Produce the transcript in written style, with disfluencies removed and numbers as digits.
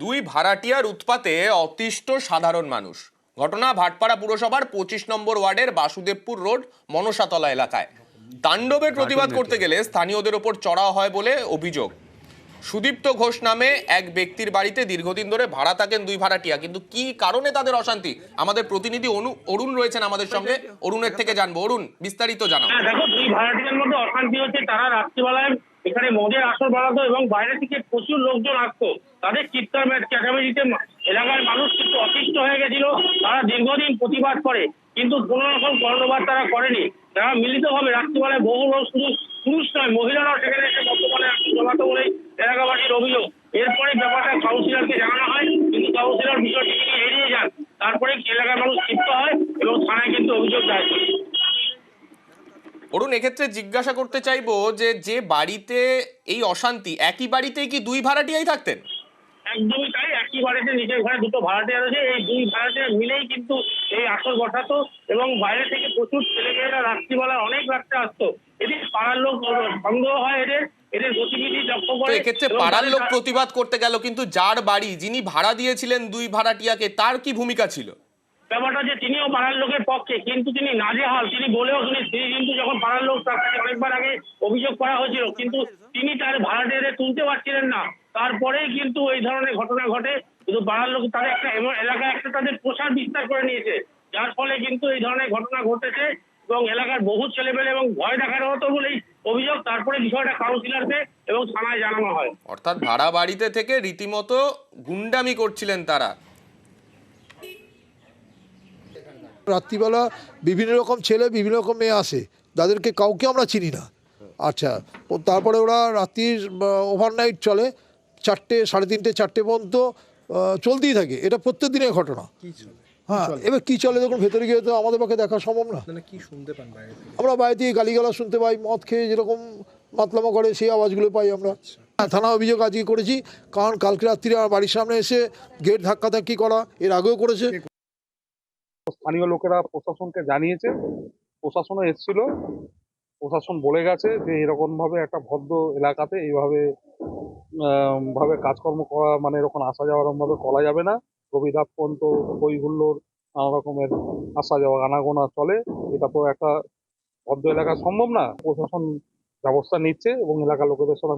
দুই ভাড়াটিয়ার উৎপাতে অতিষ্ঠ সাধারণ মানুষ। ঘটনা ভাটপাড়া পুরসভার 25 নম্বর ওয়ার্ডের বাসুদেবপুর রোড মনসাতলা এলাকায়। তাণ্ডবের প্রতিবাদ করতে গেলে স্থানীয়দের ওপর চড়াও হয় বলে অভিযোগ। সুদীপ্ত ঘোষ নামে এক ব্যক্তির বাড়িতে দীর্ঘদিন ধরে ভাড়া থাকেন দুই ভাড়াটিয়া, কিন্তু কি কারণে তাদের অশান্তি আমাদের প্রতিনিধি অরুণ রয়েছেন আমাদের সঙ্গে। অরুণের থেকে জানবো। অরুণ, বিস্তারিত জানাও। দেখো, দুই ভাড়াটিয়ার মধ্যে অশান্তি হচ্ছে। তারা রাত্রিবেলায় এখানে মদের আসর বাড়াতো এবং বাইরে থেকে প্রচুর লোকজন আসতো। তাদের চিৎকার চেঁচামেচিতে এলাকার মানুষ কিন্তু অতিষ্ঠ হয়ে গেছিল। তারা দীর্ঘদিন প্রতিবাদ করে, কিন্তু কোন রকম কর্ণপাত তারা করেনি। তারা মিলিতভাবে রাত্রিবেলায় বহু লোক, শুধু পুরুষ নয় মহিলারাও সেখানে এসে বর্তমানে জমাতো বলেই এলাকাবাসীর অভিযোগ। এরপরে ব্যাপারটা কাউন্সিলরকে জানানো হয়, কিন্তু কাউন্সিলর বিষয়টি তিনি এড়িয়ে যান। তারপরে এলাকার মানুষ ক্ষিপ্ত হয় এবং থানায় কিন্তু অভিযোগ দায়ের করে। অরুণ, এক্ষেত্রে জিজ্ঞাসা করতে চাইবো যে বাড়িতে এই অশান্তি, একই বাড়িতেই কি দুই ভাড়াটিয়াই থাকতেন? একদমই তাই। একই বাড়িতে নিচের ঘরে দুটো ভাড়াটিয়া রয়েছে। এই দুই ভাড়াটিয়া মিলেই কিন্তু এই আসর বসাতো এবং বাইরে থেকে প্রচুর ছেলেমেয়েরা রাত্রিবেলা অনেক রাত্রে আসতো। এদের পাড়ার লোক সন্দেহ হয় এদের গতিবিধি লক্ষ্য তো করে। এক্ষেত্রে পাড়ার লোক প্রতিবাদ করতে গেল, কিন্তু যার বাড়ি, যিনি ভাড়া দিয়েছিলেন দুই ভাড়াটিয়াকে, তার কি ভূমিকা ছিল? ব্যাপারটা যে তিনিও পাড়ার লোকের পক্ষে, কিন্তু তিনি নাজেহাল। তিনি বলেও তিনি কিন্তু যখন পাড়ার লোক তার কাছে অনেকবার আগে অভিযোগ করা হয়েছিল, কিন্তু তিনি তার ভাড়াটিয়াদের তুলতে পারছিলেন না। তারপরেই কিন্তু এই ধরনের ঘটনা ঘটে। কিন্তু পাড়ার লোক তাদের একটা এলাকায় একটা তাদের প্রসার বিস্তার করে নিয়েছে, যার ফলে কিন্তু এই ধরনের ঘটনা ঘটেছে এবং এলাকার বহু ছেলেমেয়ে এবং ভয় দেখানো হতো বলেই অভিযোগ। তারপরে বিষয়টা কাউন্সিলরকে এবং থানায় জানানো হয়। অর্থাৎ ভাড়া বাড়িতে থেকে রীতিমতো গুন্ডামি করছিলেন তারা। রাত্রিবেলা বিভিন্ন রকম ছেলে বিভিন্ন রকম মেয়ে আসে, তাদেরকে কাউকে আমরা চিনি না। আচ্ছা, তারপরে ওরা রাত্রির ওভারনাইট চলে, 4টে, 3:30, 4টে পর্যন্ত চলতেই থাকে। এটা প্রত্যেক দিনের ঘটনা। হ্যাঁ, এবার কি চলে দেখুন, ভেতরে গিয়ে তো আমাদের পক্ষে দেখা সম্ভব না। কি শুনতে পান বাইরে থেকে? আমরা বাইরে থেকে গালিগালাজ শুনতে পাই, মদ খেয়ে যেরকম মাতলামো করে সেই আওয়াজগুলো পাই আমরা। থানা অভিযোগ আজকে করেছি, কারণ কালকে রাত্রিরে আমার বাড়ির সামনে এসে গেট ধাক্কাধাক্কি করা এর আগেও করেছে। স্থানীয় লোকেরা প্রশাসনকে জানিয়েছে, প্রশাসনও এসেছিল। প্রশাসন বলে গেছে যে এরকম ভাবে একটা ভদ্র এলাকাতে এইভাবে ভাবে কাজকর্ম করা, মানে এরকম আসা যাওয়া এরকম ভাবে করা যাবে না। গভীর রাত পর্যন্ত হই হুল্লোড়, নানা রকমের আসা যাওয়া আনাগোনা চলে। এটা তো একটা ভদ্র এলাকা সম্ভব না। প্রশাসন ব্যবস্থা নিচ্ছে এবং এলাকার লোকেদের সাথে